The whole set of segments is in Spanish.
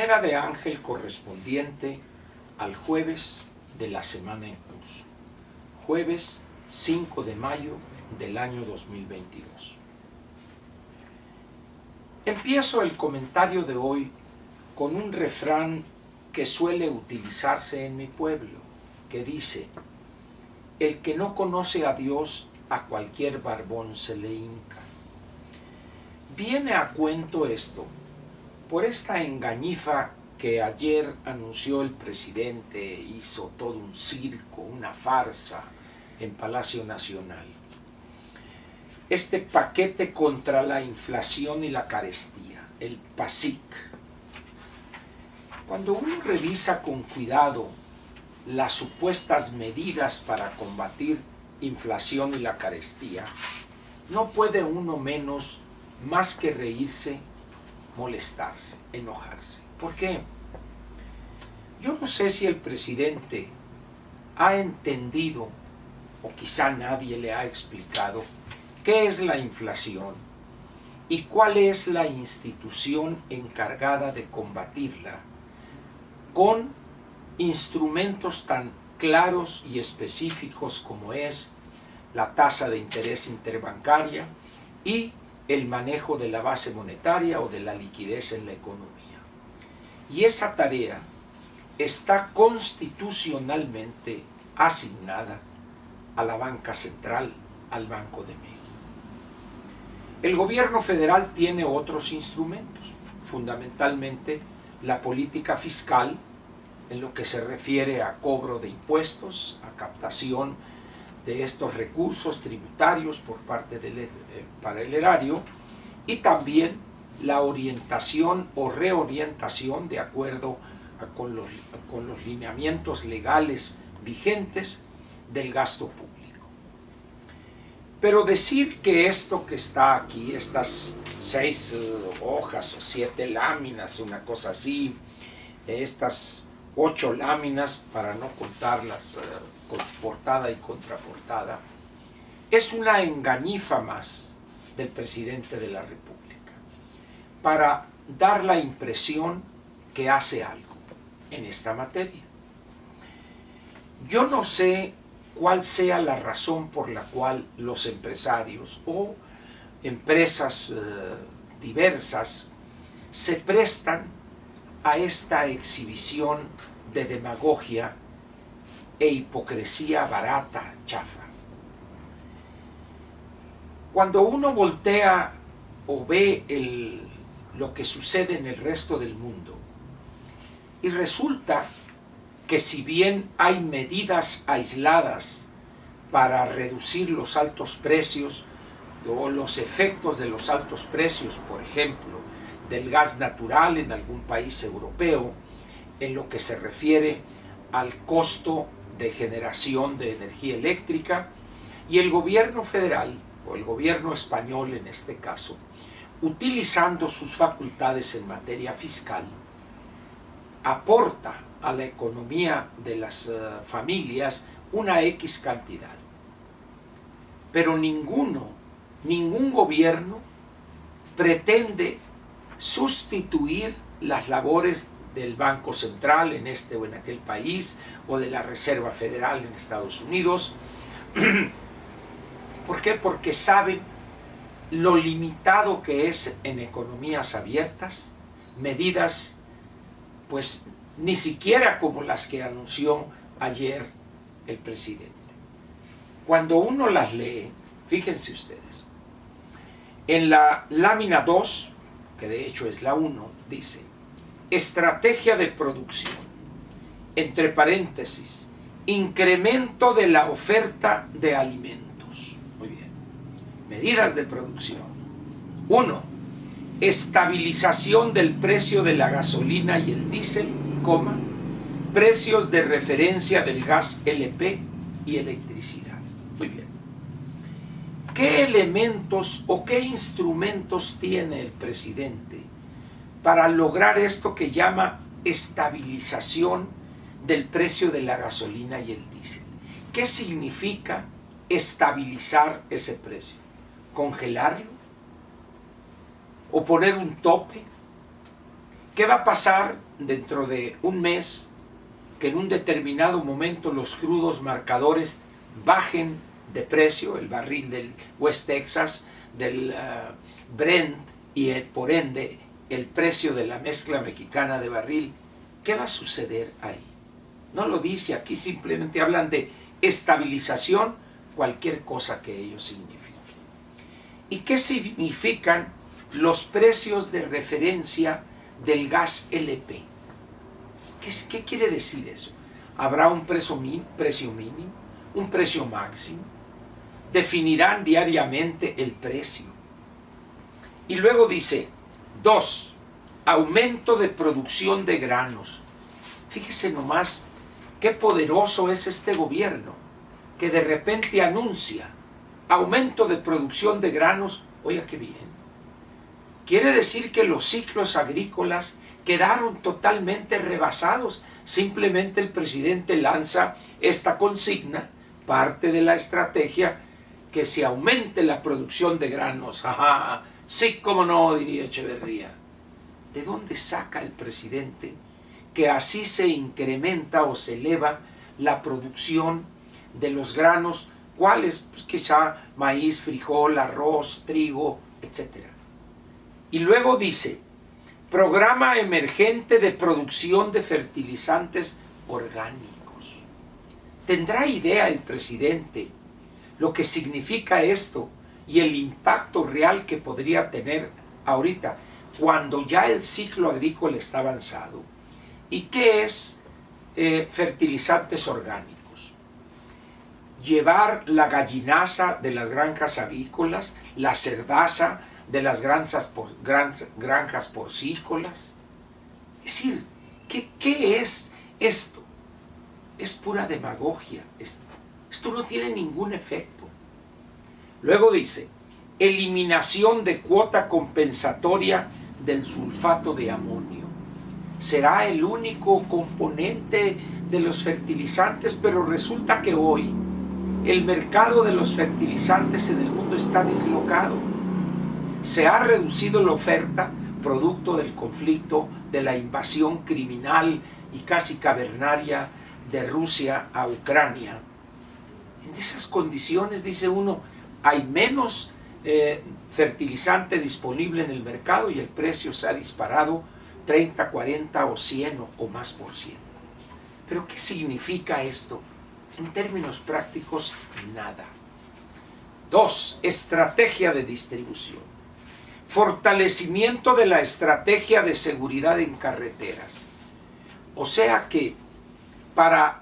manera de ángel correspondiente al jueves de la semana en curso, jueves 5 de mayo del año 2022. Empiezo el comentario de hoy con un refrán que suele utilizarse en mi pueblo, que dice: el que no conoce a Dios, a cualquier barbón se le hinca. Viene a cuento esto por esta engañifa que ayer anunció el presidente, hizo todo un circo, una farsa en Palacio Nacional. Este paquete contra la inflación y la carestía, el PASIC. Cuando uno revisa con cuidado las supuestas medidas para combatir inflación y la carestía, no puede uno menos más que reírse, molestarse, enojarse. ¿Por qué? Yo no sé si el presidente ha entendido, o quizá nadie le ha explicado, qué es la inflación y cuál es la institución encargada de combatirla con instrumentos tan claros y específicos como es la tasa de interés interbancaria y el manejo de la base monetaria o de la liquidez en la economía. Y esa tarea está constitucionalmente asignada a la banca central, al Banco de México. El gobierno federal tiene otros instrumentos, fundamentalmente la política fiscal, en lo que se refiere a cobro de impuestos, a captación de estos recursos tributarios por parte para el erario, y también la orientación o reorientación de acuerdo con los lineamientos legales vigentes del gasto público. Pero decir que esto que está aquí, estas 6 hojas o 7 láminas, una cosa así, estas 8 láminas, para no contarlas con portada y contraportada, es una engañifa más del presidente de la República para dar la impresión que hace algo en esta materia. Yo no sé cuál sea la razón por la cual los empresarios o empresas diversas se prestan a esta exhibición de demagogia e hipocresía barata, chafa. Cuando uno voltea o ve lo que sucede en el resto del mundo, y resulta que si bien hay medidas aisladas para reducir los altos precios o los efectos de los altos precios, por ejemplo, del gas natural en algún país europeo, en lo que se refiere al costo de generación de energía eléctrica, y el gobierno federal, o el gobierno español en este caso, utilizando sus facultades en materia fiscal, aporta a la economía de las familias una X cantidad. Pero ningún gobierno pretende sustituir las labores del Banco Central en este o en aquel país, o de la Reserva Federal en Estados Unidos. ¿Por qué? Porque saben lo limitado que es en economías abiertas, medidas pues ni siquiera como las que anunció ayer el presidente. Cuando uno las lee, fíjense ustedes, en la lámina 2, que de hecho es la 1, dice: estrategia de producción, entre paréntesis, incremento de la oferta de alimentos. Muy bien. Medidas de producción. 1. Estabilización del precio de la gasolina y el diésel, precios de referencia del gas LP y electricidad. Muy bien. ¿Qué elementos o qué instrumentos tiene el presidente para lograr esto que llama estabilización del precio de la gasolina y el diésel? ¿Qué significa estabilizar ese precio? ¿Congelarlo? ¿O poner un tope? ¿Qué va a pasar dentro de un mes que en un determinado momento los crudos marcadores bajen de precio, el barril del West Texas, del Brent y por ende el precio de la mezcla mexicana de barril. ¿Qué va a suceder ahí? No lo dice aquí, simplemente hablan de estabilización, cualquier cosa que ello signifique. ¿Y qué significan los precios de referencia del gas LP? ¿Qué quiere decir eso? ¿Habrá un precio mínimo, un precio máximo? Definirán diariamente el precio. Y luego dice, 2, aumento de producción de granos. Fíjese nomás qué poderoso es este gobierno, que de repente anuncia aumento de producción de granos. Oiga, qué bien. Quiere decir que los ciclos agrícolas quedaron totalmente rebasados. Simplemente el presidente lanza esta consigna, parte de la estrategia, que se aumente la producción de granos. Ajá, sí, como no, diría Echeverría. ¿De dónde saca el presidente que así se incrementa o se eleva la producción de los granos? ¿Cuáles? Pues quizá maíz, frijol, arroz, trigo, etc. Y luego dice, programa emergente de producción de fertilizantes orgánicos. ¿Tendrá idea el presidente lo que significa esto y el impacto real que podría tener ahorita, cuando ya el ciclo agrícola está avanzado? ¿Y qué es fertilizantes orgánicos? Llevar la gallinaza de las granjas avícolas, la cerdaza de las granjas porcícolas. Es decir, ¿qué es esto? Es pura demagogia esto. Esto no tiene ningún efecto. Luego dice, eliminación de cuota compensatoria del sulfato de amonio. Será el único componente de los fertilizantes, pero resulta que hoy el mercado de los fertilizantes en el mundo está dislocado. Se ha reducido la oferta producto del conflicto, de la invasión criminal y casi cavernaria de Rusia a Ucrania. En esas condiciones, dice uno, hay menos fertilizante disponible en el mercado y el precio se ha disparado 30, 40 o 100 o más por ciento. ¿Pero qué significa esto? En términos prácticos, nada. 2, estrategia de distribución. Fortalecimiento de la estrategia de seguridad en carreteras. O sea que para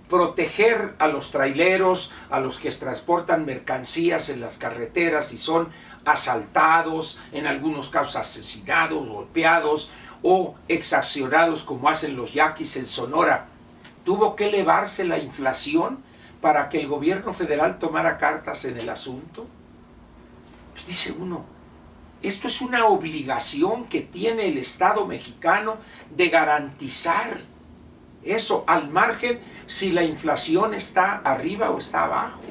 proteger a los traileros, a los que transportan mercancías en las carreteras y son asaltados, en algunos casos asesinados, golpeados o exaccionados como hacen los yaquis en Sonora, tuvo que elevarse la inflación para que el gobierno federal tomara cartas en el asunto. Pues dice uno, esto es una obligación que tiene el Estado mexicano de garantizar eso, al margen si la inflación está arriba o está abajo.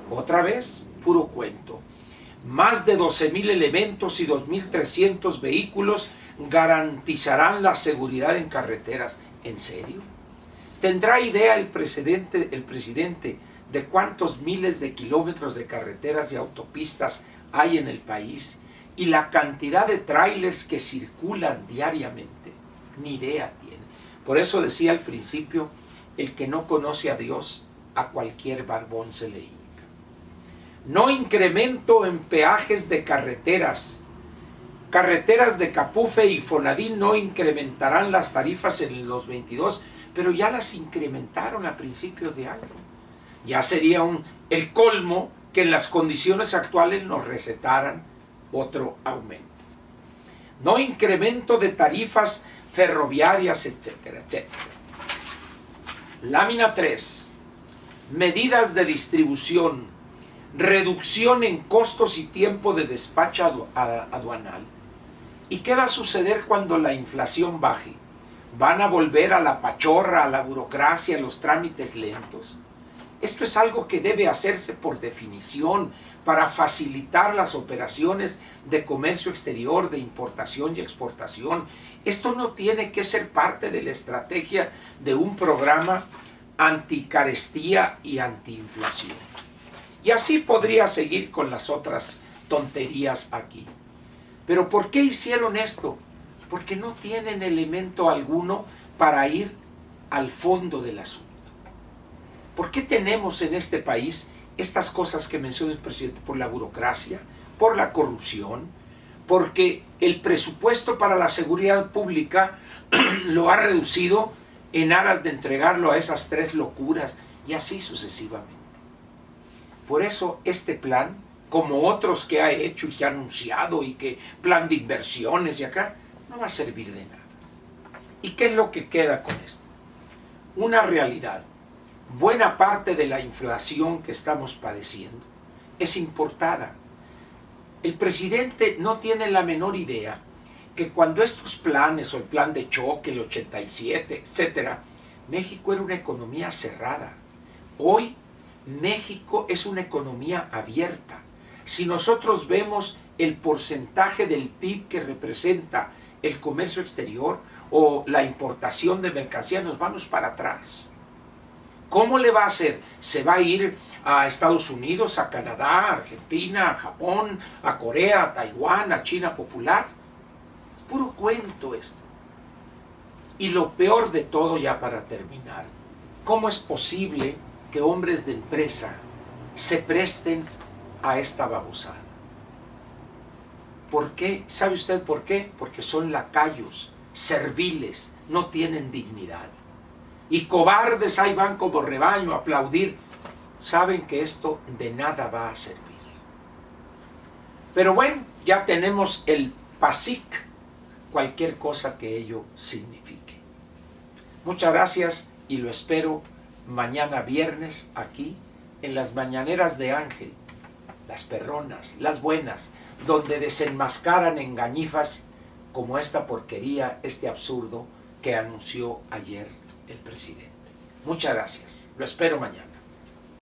Otra vez, puro cuento. Más de 12,000 elementos y 2,300 vehículos garantizarán la seguridad en carreteras. ¿En serio? ¿Tendrá idea el presidente de cuántos miles de kilómetros de carreteras y autopistas hay en el país y la cantidad de trailers que circulan diariamente? Ni idea tiene. Por eso decía al principio, el que no conoce a Dios, a cualquier barbón se le hinca. No incremento en peajes de carreteras. Carreteras de Capufe y Fonadín no incrementarán las tarifas en los 22, pero ya las incrementaron a principios de año. Ya sería el colmo que en las condiciones actuales nos recetaran otro aumento. No incremento de tarifas ferroviarias, etcétera, etcétera. Lámina 3. Medidas de distribución. Reducción en costos y tiempo de despacho aduanal. ¿Y qué va a suceder cuando la inflación baje? ¿Van a volver a la pachorra, a la burocracia, a los trámites lentos? Esto es algo que debe hacerse por definición para facilitar las operaciones de comercio exterior, de importación y exportación. Esto no tiene que ser parte de la estrategia de un programa anticarestía y antiinflación. Y así podría seguir con las otras tonterías aquí. Pero ¿por qué hicieron esto? Porque no tienen elemento alguno para ir al fondo del asunto. ¿Por qué tenemos en este país estas cosas que menciona el presidente? Por la burocracia, por la corrupción, porque el presupuesto para la seguridad pública lo ha reducido en aras de entregarlo a esas tres locuras y así sucesivamente. Por eso este plan, como otros que ha hecho y que ha anunciado y que plan de inversiones y acá, no va a servir de nada. ¿Y qué es lo que queda con esto? Una realidad. Buena parte de la inflación que estamos padeciendo es importada. El presidente no tiene la menor idea que cuando estos planes o el plan de choque, el 87, etcétera, México era una economía cerrada. Hoy México es una economía abierta. Si nosotros vemos el porcentaje del PIB que representa el comercio exterior o la importación de mercancías, nos vamos para atrás. ¿Cómo le va a hacer? ¿Se va a ir a Estados Unidos, a Canadá, a Argentina, a Japón, a Corea, a Taiwán, a China popular? Es puro cuento esto. Y lo peor de todo, ya para terminar, ¿cómo es posible que hombres de empresa se presten a esta babosada? ¿Por qué? ¿Sabe usted por qué? Porque son lacayos, serviles, no tienen dignidad. Y cobardes ahí van como rebaño a aplaudir. Saben que esto de nada va a servir. Pero bueno, ya tenemos el PASIC, cualquier cosa que ello signifique. Muchas gracias y lo espero mañana viernes aquí en las mañaneras de Ángel, las perronas, las buenas, donde desenmascaran engañifas como esta porquería, este absurdo que anunció ayer el presidente. Muchas gracias. Lo espero mañana.